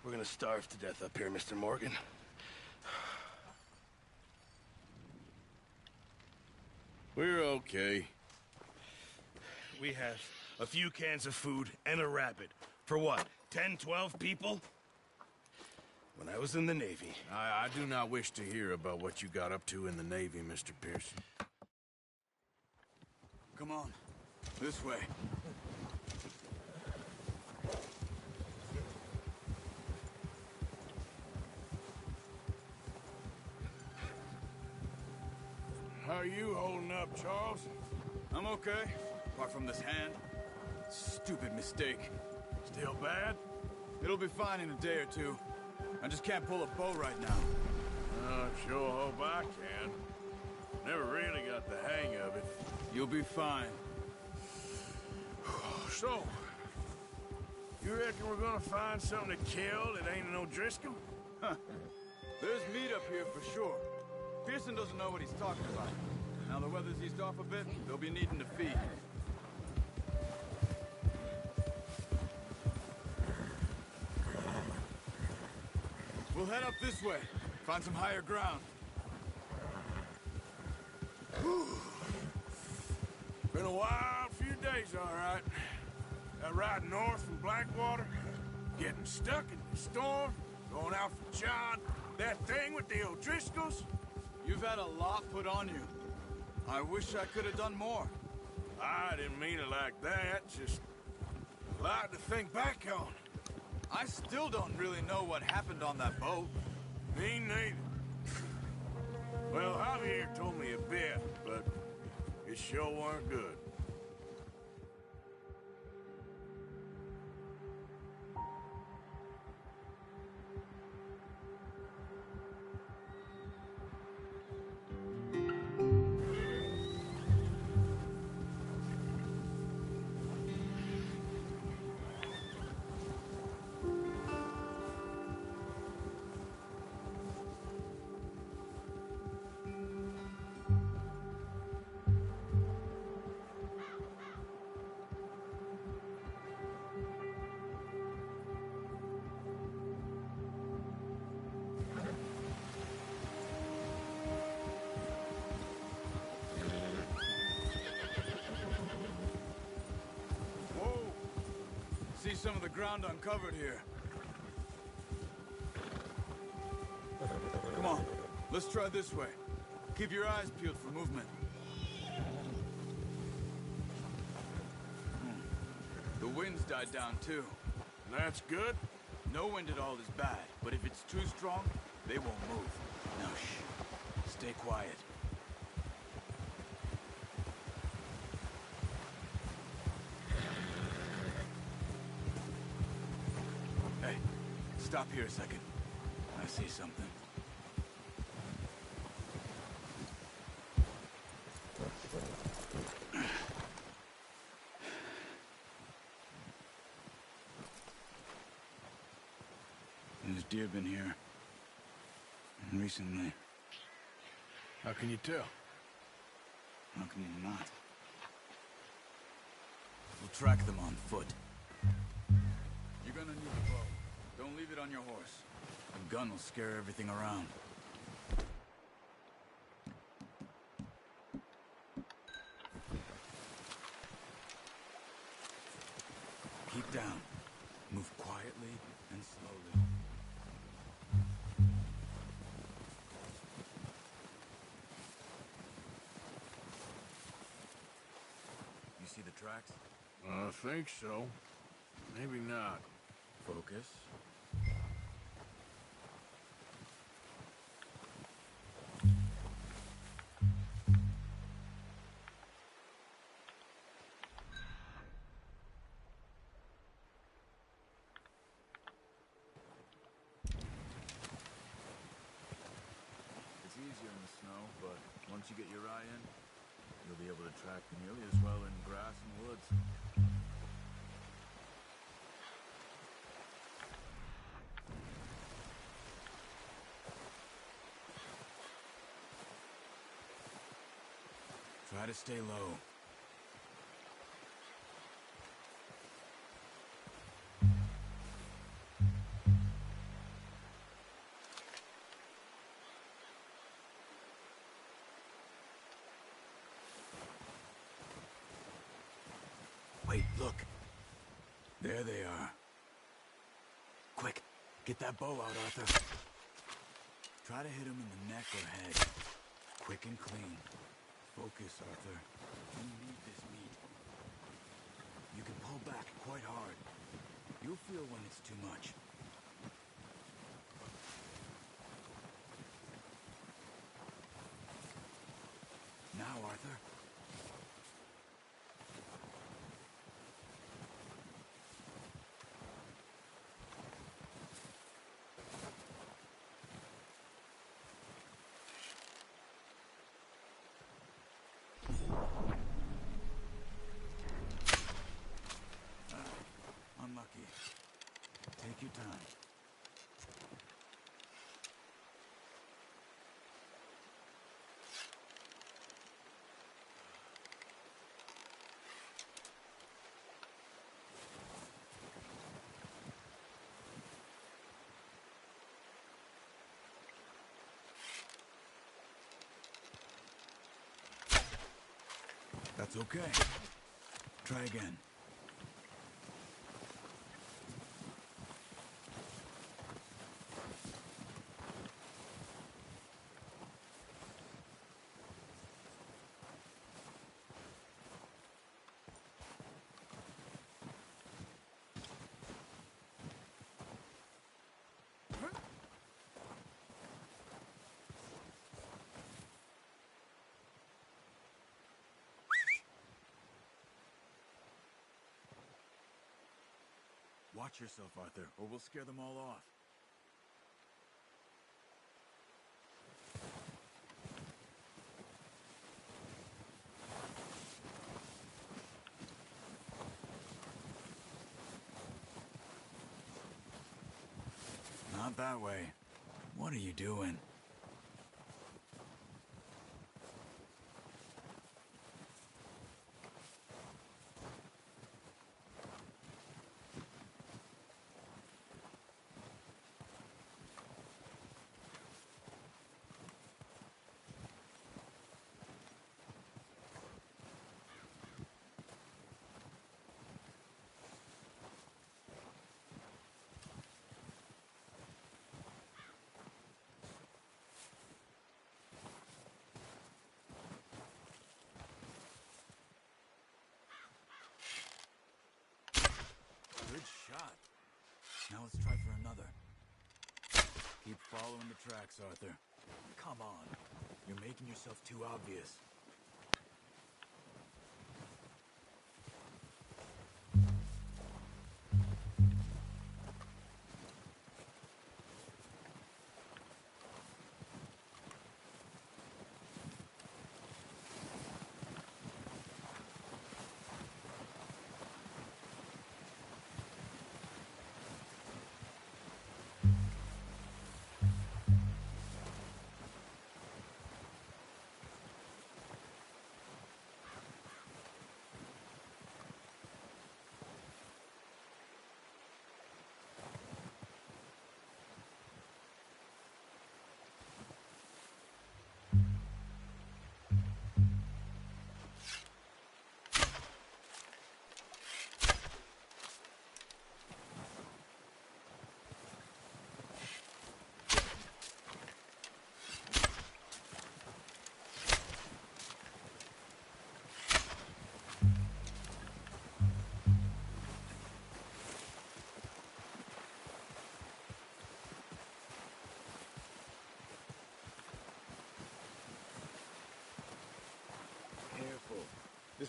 We're gonna starve to death up here, Mr. Morgan. We're okay. We have a few cans of food and a rabbit. For what, 10, 12 people? When I was in the Navy. I do not wish to hear about what you got up to in the Navy, Mr. Pearson. Come on. This way. How are you holding up, Charles? I'm okay, apart from this hand. Stupid mistake. Still bad? It'll be fine in a day or two. I just can't pull a bow right now. I sure hope I can. Never really got the hang of it. You'll be fine. So, you reckon we're gonna find something to kill that ain't an O'Driscoll? Huh. There's meat up here for sure. Pearson doesn't know what he's talking about. Now the weather's eased off a bit, they'll be needing to feed. We'll head up this way, find some higher ground. Whew. Been a wild few days, all right. That ride north from Blackwater, getting stuck in the storm, going out for John, that thing with the O'Driscolls. You've had a lot put on you. I wish I could have done more. I didn't mean it like that, just a lot to think back on. I still don't really know what happened on that boat. Me neither. Well, Javier told me a bit, but it sure weren't good. See some of the ground uncovered here. Come on, let's try this way. Keep your eyes peeled for movement. The wind's died down too. That's good. No wind at all is bad, but if it's too strong, they won't move. Now shh, stay quiet. Hey, stop here a second. I see something. There's deer been here. Recently. How can you tell? How can you not? We'll track them on foot. You're gonna need a bow. Don't leave it on your horse. A gun will scare everything around. Keep down. Move quietly and slowly. You see the tracks? I think so. Maybe not. Focus. It's easier in the snow, but once you get your eye in, you'll be able to track nearly as well in grass and woods. Try to stay low. Wait, look. There they are. Quick, get that bow out, Arthur. Try to hit him in the neck or head. Quick and clean. Focus, Arthur. You need this meat. You can pull back quite hard. You'll feel when it's too much. Now, Arthur. Unlucky. Take your time. That's okay. Try again. Watch yourself, Arthur, or we'll scare them all off. Not that way. What are you doing? Good shot. Now let's try for another. Keep following the tracks, Arthur. Come on. You're making yourself too obvious.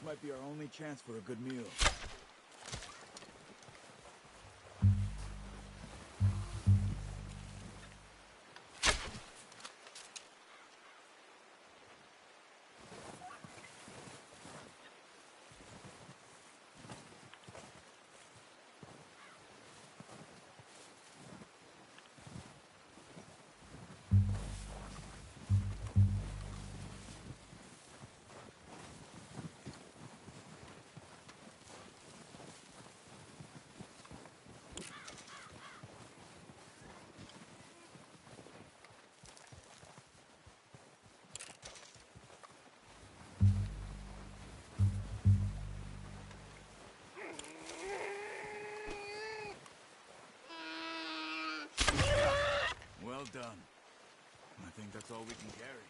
might be our only chance for a good meal. Well done. I think that's all we can carry.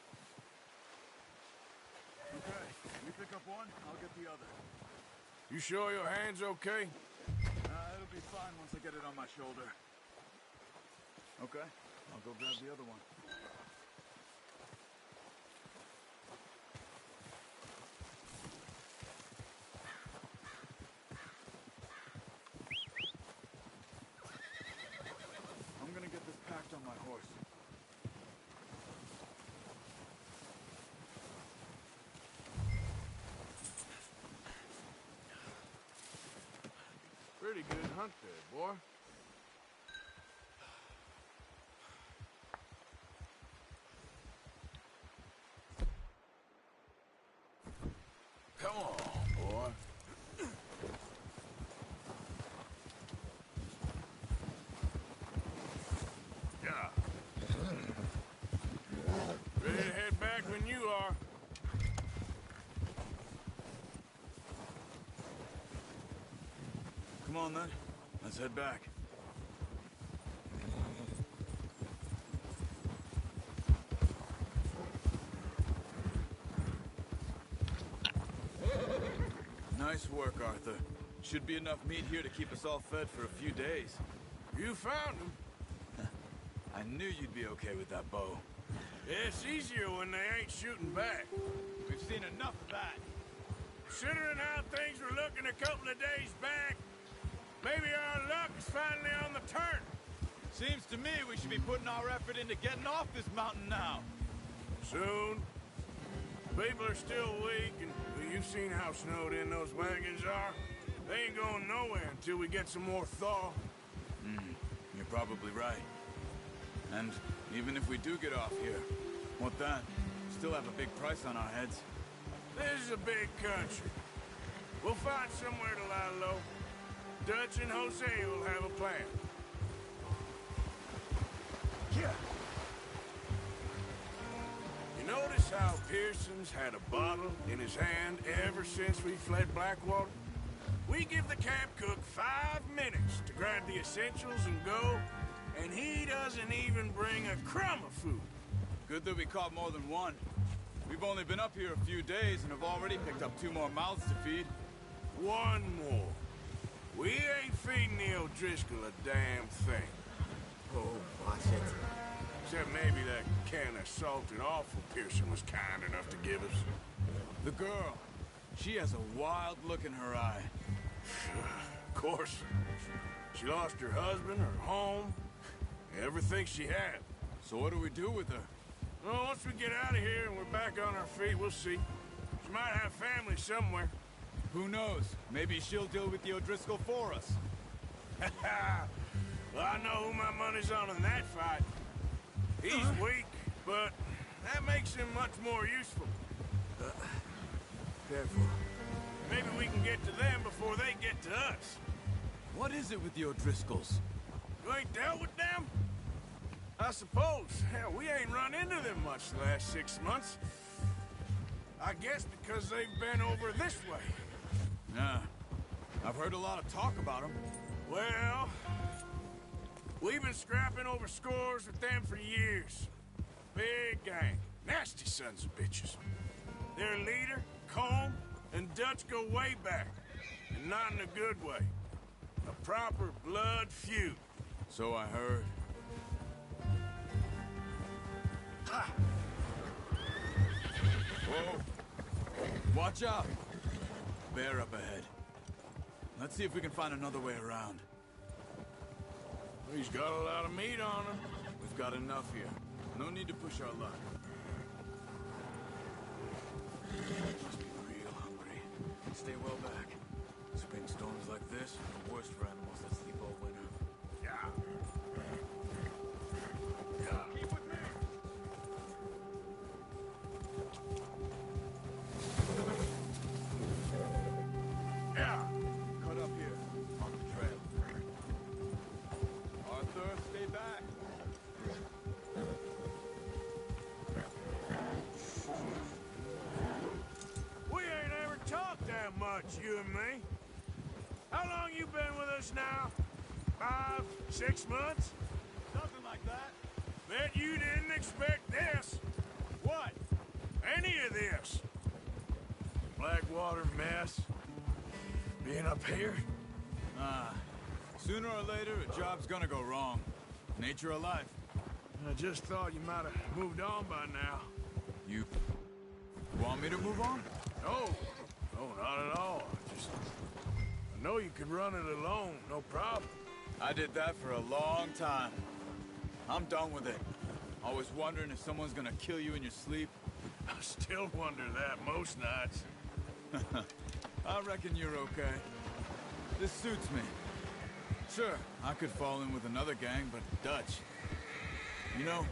Okay, you pick up one, I'll get the other. You sure your hand's okay? It'll be fine once I get it on my shoulder. Okay, I'll go grab the other one. I'm gonna get this packed on my horse. Pretty good hunt there, boy. Come on, boy. Yeah. Ready to head back when you are. Come on then, let's head back. Nice work, Arthur. Should be enough meat here to keep us all fed for a few days. You found him. I knew you'd be okay with that bow. It's easier when they ain't shooting back. We've seen enough of that. Considering how things were looking a couple of days back, maybe our luck is finally on the turn. Seems to me we should be putting our effort into getting off this mountain now. Soon. People are still weak, and you've seen how snowed in those wagons are. They ain't going nowhere until we get some more thaw. You're probably right. And even if we do get off here, what then? Still have a big price on our heads. This is a big country. We'll find somewhere to lie low. Dutch and Jose will have a plan. Yeah. You notice how Pearson's had a bottle in his hand ever since we fled Blackwater? We give the camp cook 5 minutes to grab the essentials and go, and he doesn't even bring a crumb of food. Good that we caught more than one. We've only been up here a few days and have already picked up 2 more mouths to feed. One more. We ain't feeding the O'Driscoll a damn thing. Oh, watch it. Except maybe that can of salted offal Pearson was kind enough to give us. The girl. She has a wild look in her eye. Of course. She lost her husband, her home, everything she had. So what do we do with her? Well, once we get out of here and we're back on our feet, we'll see. She might have family somewhere. Who knows? Maybe she'll deal with the O'Driscoll for us. Well, I know who my money's on in that fight. He's weak, but that makes him much more useful. Careful. Maybe we can get to them before they get to us. What is it with the O'Driscolls? You ain't dealt with them? I suppose. Hell, we ain't run into them much the last 6 months. I guess because they've been over this way. Yeah. I've heard a lot of talk about them. Well, we've been scrapping over scores with them for years. Big gang. Nasty sons of bitches. Their leader, Colm, and Dutch go way back. And not in a good way. A proper blood feud. So I heard. Ha! Whoa. Watch out. bear up ahead. Let's see if we can find another way around. He's got a lot of meat on him. We've got enough here. No need to push our luck. Must be real hungry. Stay well back. Spring storms like this are the worst for animals that sleep all winter. Yeah. Keep with me. Yeah. Cut up here, on the trail. Arthur, stay back. We ain't ever talked that much, you and me. How long you been with us now? 5, 6 months? Something like that. Bet you didn't expect this. What? Any of this. Blackwater mess. Being up here? Sooner or later, a job's gonna go wrong. Nature of life. I just thought you might have moved on by now. You want me to move on? No. No, not at all. I know you could run it alone, no problem. I did that for a long time. I'm done with it. Always wondering if someone's gonna kill you in your sleep. I still wonder that most nights. I reckon you're okay. This suits me. Sure, I could fall in with another gang, but Dutch... You know,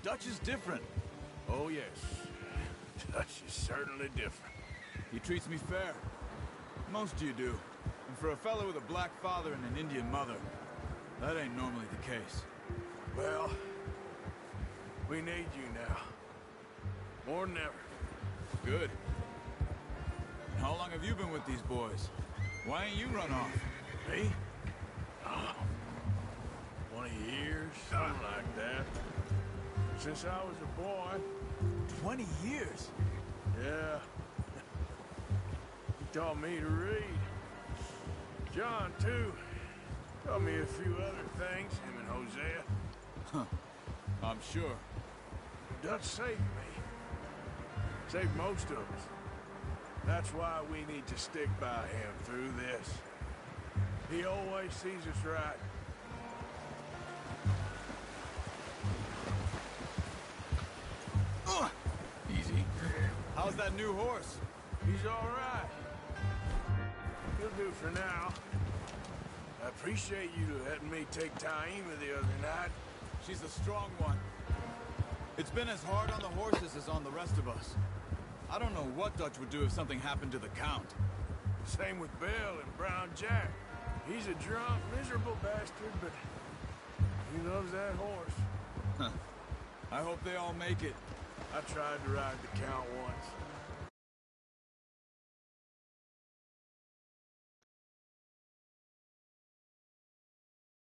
Dutch is different. Oh, yes. Dutch is certainly different. He treats me fair. Most of you do. And for a fellow with a black father and an Indian mother, that ain't normally the case. Well, we need you now. More than ever. Good. And how long have you been with these boys? Why ain't you run off? Me? Oh, 20 years, something like that. Since I was a boy. 20 years? Yeah. He taught me to read. John, too. Taught me a few other things, him and Hosea. I'm sure. Dutch saved me. Saved most of us. That's why we need to stick by him through this. He always sees us right. Easy. How's that new horse? He's all right. He'll do for now. I appreciate you letting me take Taima the other night. She's a strong one. It's been as hard on the horses as on the rest of us. I don't know what Dutch would do if something happened to the Count. Same with Bill and Brown Jack. He's a drunk, miserable bastard, but he loves that horse. I hope they all make it. I tried to ride the Count once.